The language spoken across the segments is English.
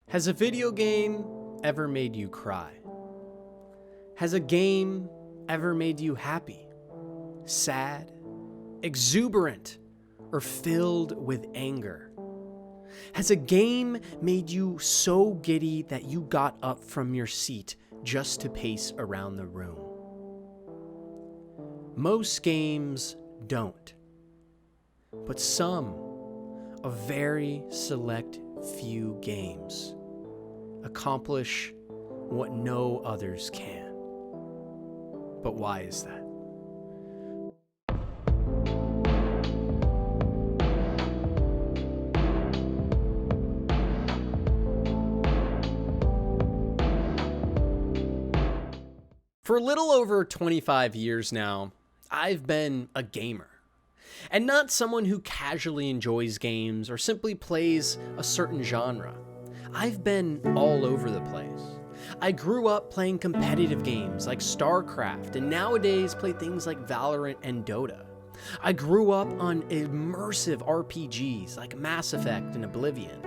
Has a video game ever made you cry? Has a game ever made you happy, sad, exuberant, or filled with anger? Has a game made you so giddy that you got up from your seat just to pace around the room? Most games don't, but some, a very select few games, accomplish what no others can. But why is that? For a little over 25 years now, I've been a gamer. And not someone who casually enjoys games or simply plays a certain genre. I've been all over the place. I grew up playing competitive games like StarCraft and nowadays play things like Valorant and Dota. I grew up on immersive RPGs like Mass Effect and Oblivion.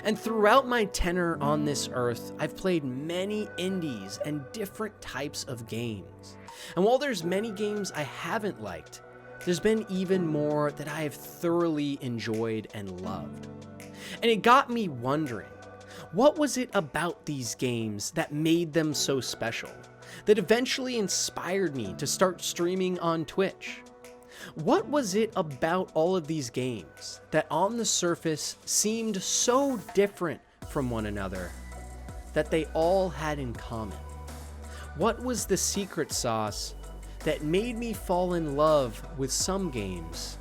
And throughout my tenure on this earth, I've played many indies and different types of games. And while there's many games I haven't liked, there's been even more that I have thoroughly enjoyed and loved. And it got me wondering, what was it about these games that made them so special, that eventually inspired me to start streaming on Twitch? What was it about all of these games that on the surface seemed so different from one another that they all had in common? What was the secret sauce that made me fall in love with some games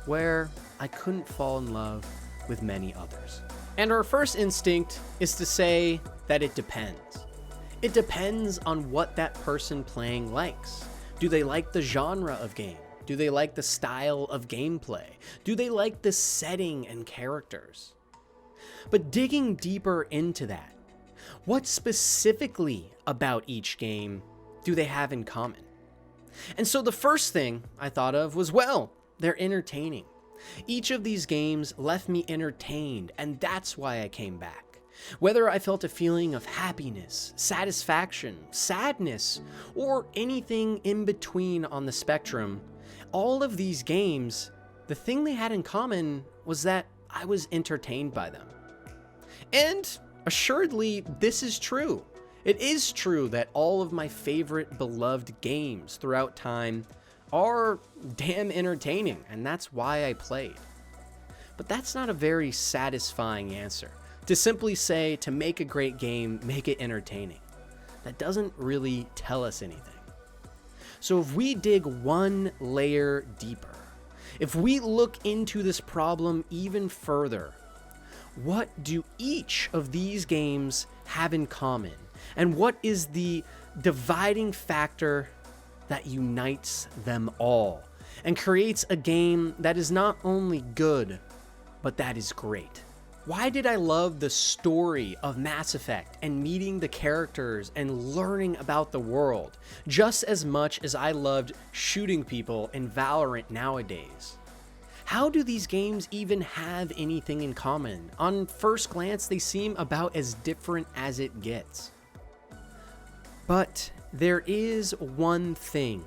where I couldn't fall in love with many others? And our first instinct is to say that it depends. It depends on what that person playing likes. Do they like the genre of game? Do they like the style of gameplay? Do they like the setting and characters? But digging deeper into that, what specifically about each game do they have in common? And so the first thing I thought of was, well, they're entertaining. Each of these games left me entertained, and that's why I came back. Whether I felt a feeling of happiness, satisfaction, sadness, or anything in between on the spectrum, all of these games, the thing they had in common was that I was entertained by them. And assuredly, this is true. It is true that all of my favorite beloved games throughout time are damn entertaining, and that's why I played. But that's not a very satisfying answer. To simply say, to make a great game, make it entertaining. That doesn't really tell us anything. So if we dig one layer deeper, if we look into this problem even further, what do each of these games have in common? And what is the dividing factor that unites them all and creates a game that is not only good, but that is great? Why did I love the story of Mass Effect and meeting the characters and learning about the world just as much as I loved shooting people in Valorant nowadays? How do these games even have anything in common? On first glance, they seem about as different as it gets. But there is one thing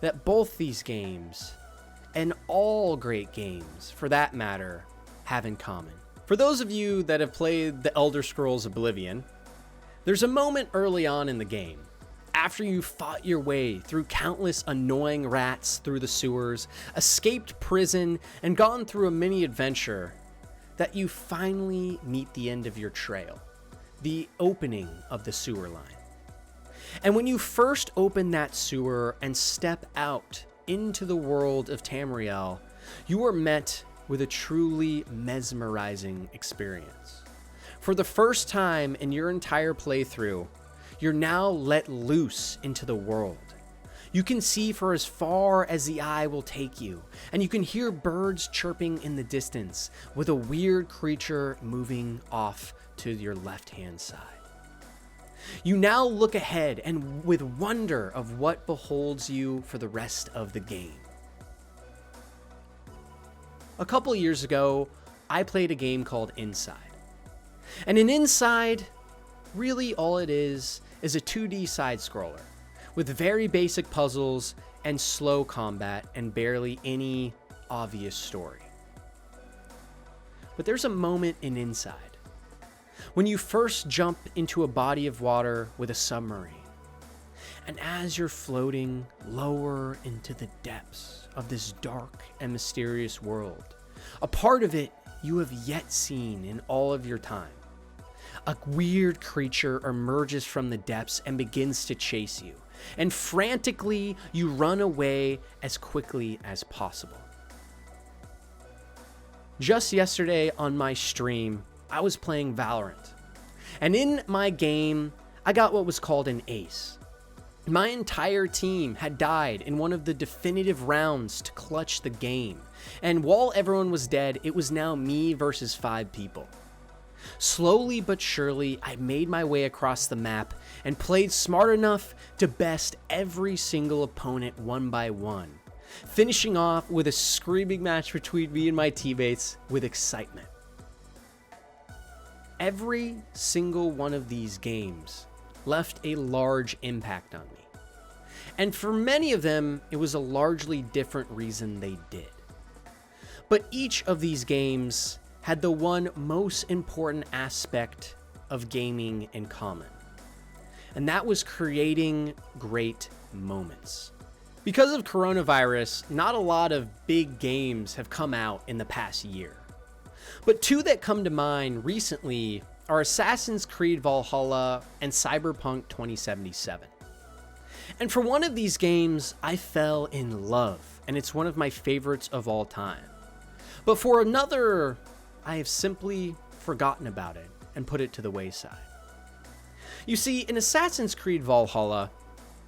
that both these games, and all great games for that matter, have in common. For those of you that have played The Elder Scrolls Oblivion, there's a moment early on in the game, after you fought your way through countless annoying rats through the sewers, escaped prison, and gone through a mini adventure, that you finally meet the end of your trail, the opening of the sewer line. And when you first open that sewer and step out into the world of Tamriel, you are met with a truly mesmerizing experience. For the first time in your entire playthrough, you're now let loose into the world. You can see for as far as the eye will take you, and you can hear birds chirping in the distance with a weird creature moving off to your left-hand side. You now look ahead and with wonder of what beholds you for the rest of the game. A couple years ago, I played a game called Inside. And an Inside, really all it is a 2D side scroller with very basic puzzles and slow combat and barely any obvious story. But there's a moment in Inside when you first jump into a body of water with a submarine. And as you're floating lower into the depths of this dark and mysterious world, a part of it you have yet seen in all of your time, a weird creature emerges from the depths and begins to chase you. And frantically, you run away as quickly as possible. Just yesterday on my stream, I was playing Valorant. And in my game, I got what was called an ace. My entire team had died in one of the definitive rounds to clutch the game. And while everyone was dead, it was now me versus 5 people. Slowly but surely, I made my way across the map and played smart enough to best every single opponent one by one, finishing off with a screaming match between me and my teammates with excitement. Every single one of these games left a large impact on me. And for many of them, it was a largely different reason they did. But each of these games had the one most important aspect of gaming in common. And that was creating great moments. Because of coronavirus, not a lot of big games have come out in the past year. But 2 that come to mind recently are Assassin's Creed Valhalla and Cyberpunk 2077. And for one of these games, I fell in love, and it's one of my favorites of all time. But for another, I have simply forgotten about it and put it to the wayside. You see, in Assassin's Creed Valhalla,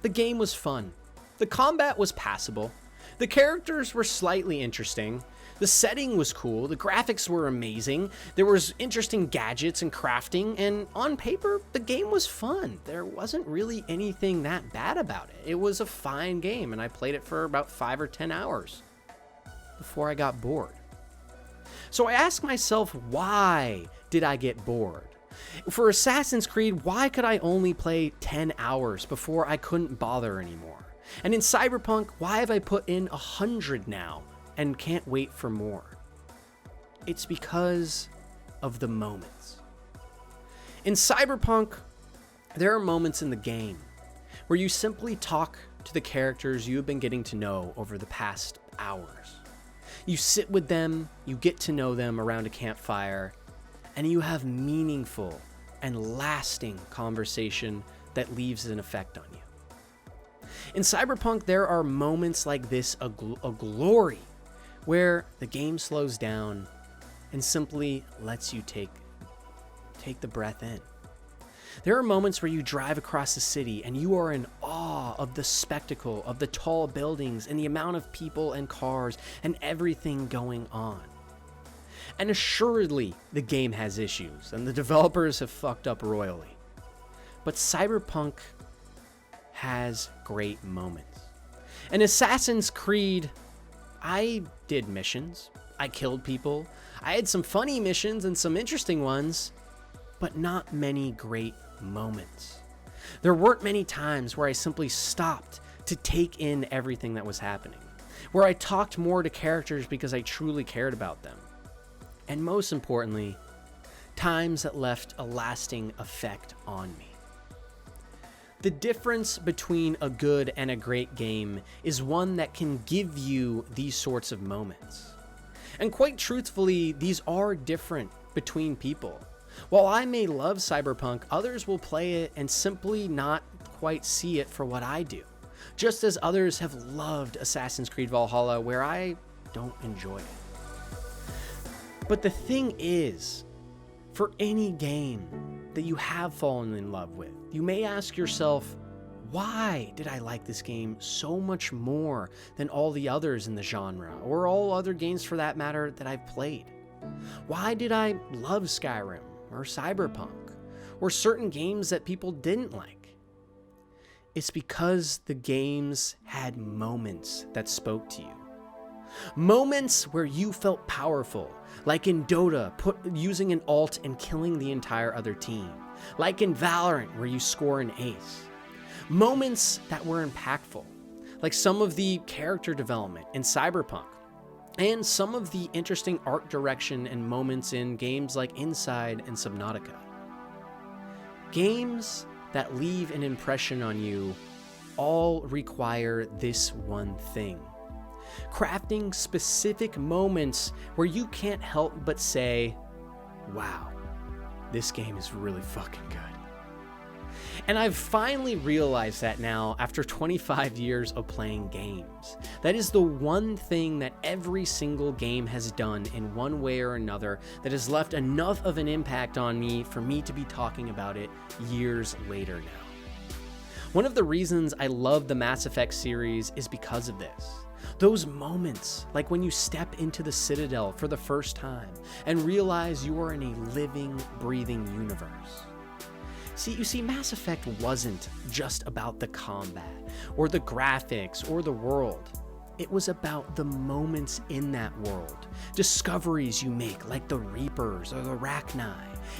the game was fun. The combat was passable. The characters were slightly interesting. The setting was cool. The graphics were amazing. There was interesting gadgets and crafting, and on paper, the game was fun. There wasn't really anything that bad about it. It was a fine game, and I played it for about 5 or 10 hours before I got bored. So I asked myself, why did I get bored? For Assassin's Creed, why could I only play 10 hours before I couldn't bother anymore? And in Cyberpunk, why have I put in 100 now and can't wait for more? It's because of the moments. In Cyberpunk, there are moments in the game where you simply talk to the characters you have been getting to know over the past hours. You sit with them, you get to know them around a campfire, and you have meaningful and lasting conversation that leaves an effect on you. In Cyberpunk, there are moments like this, a glory, where the game slows down and simply lets you take the breath in. There are moments where you drive across the city and you are in awe of the spectacle of the tall buildings and the amount of people and cars and everything going on. And assuredly, the game has issues and the developers have fucked up royally. But Cyberpunk has great moments. In Assassin's Creed, I did missions, I killed people, I had some funny missions and some interesting ones, but not many great moments. There weren't many times where I simply stopped to take in everything that was happening, where I talked more to characters because I truly cared about them. And most importantly, times that left a lasting effect on me. The difference between a good and a great game is one that can give you these sorts of moments. And quite truthfully, these are different between people. While I may love Cyberpunk, others will play it and simply not quite see it for what I do. Just as others have loved Assassin's Creed Valhalla, where I don't enjoy it. But the thing is, for any game that you have fallen in love with, you may ask yourself, why did I like this game so much more than all the others in the genre, or all other games for that matter that I've played? Why did I love Skyrim, or Cyberpunk, or certain games that people didn't like? It's because the games had moments that spoke to you. Moments where you felt powerful, like in Dota, using an ult and killing the entire other team. Like in Valorant, where you score an ace. Moments that were impactful, like some of the character development in Cyberpunk, and some of the interesting art direction and moments in games like Inside and Subnautica. Games that leave an impression on you all require this one thing: crafting specific moments where you can't help but say, wow, this game is really fucking good. And I've finally realized that now after 25 years of playing games. That is the one thing that every single game has done in one way or another that has left enough of an impact on me for me to be talking about it years later now. One of the reasons I love the Mass Effect series is because of this. Those moments, like when you step into the Citadel for the first time and realize you are in a living, breathing universe. You see, Mass Effect wasn't just about the combat, or the graphics, or the world. It was about the moments in that world, discoveries you make like the Reapers or the Rachni,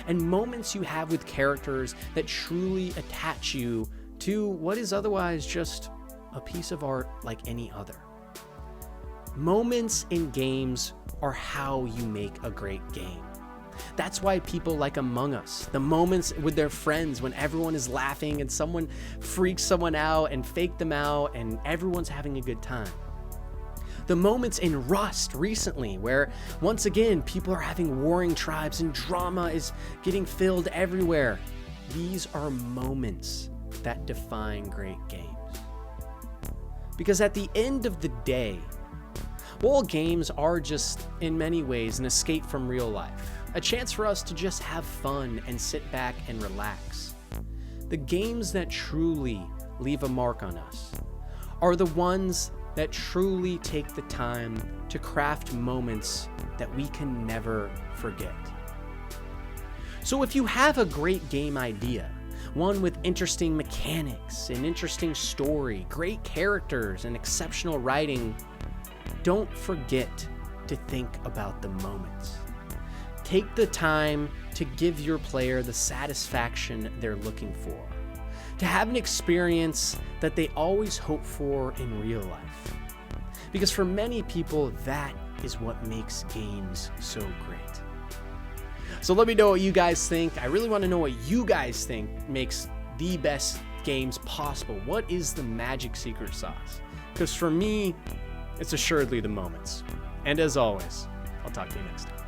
and moments you have with characters that truly attach you to what is otherwise just a piece of art like any other. Moments in games are how you make a great game. That's why people like Among Us, the moments with their friends when everyone is laughing and someone freaks someone out and fake them out and everyone's having a good time. The moments in Rust recently where, once again, people are having warring tribes and drama is getting filled everywhere. These are moments that define great games. Because at the end of the day, while games are just, in many ways, an escape from real life, a chance for us to just have fun and sit back and relax, the games that truly leave a mark on us are the ones that truly take the time to craft moments that we can never forget. So if you have a great game idea, one with interesting mechanics, an interesting story, great characters, and exceptional writing, don't forget to think about the moments. Take the time to give your player the satisfaction they're looking for, to have an experience that they always hope for in real life. Because for many people, that is what makes games so great. So let me know what you guys think. I really want to know what you guys think makes the best games possible. What is the magic secret sauce? Because for me, it's assuredly the moments. And as always, I'll talk to you next time.